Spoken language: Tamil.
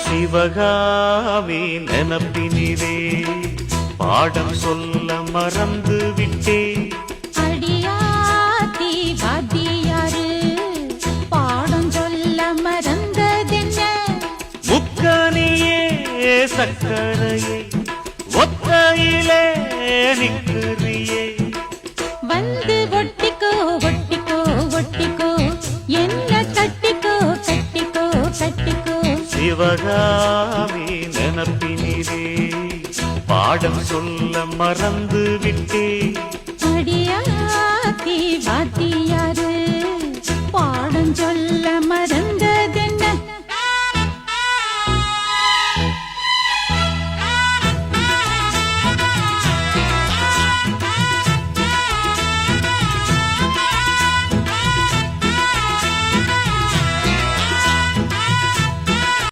சிவகாமி நினப்பினிலே பாடம் சொல்ல மறந்து விட்டே. அடியாத்தி வாத்தியாரு பாடம் சொல்ல மறந்ததென்ன? முக்கனியே சக்கரையே ஒத்தையிலே நிற்கிறியே. வந்து ஒட்டிக்கோ ஒட்டிக்கோ ஒட்டிக்கோ என்ன கட்டிக்கோ கட்டிக்கோ கட்டிக்கோ. சிவகாமி நினப்பினிலே பாடம் சொல்ல மறந்து விட்டே. அடியாத்தி வாத்தியாரு பாடம் சொல்ல மறந்த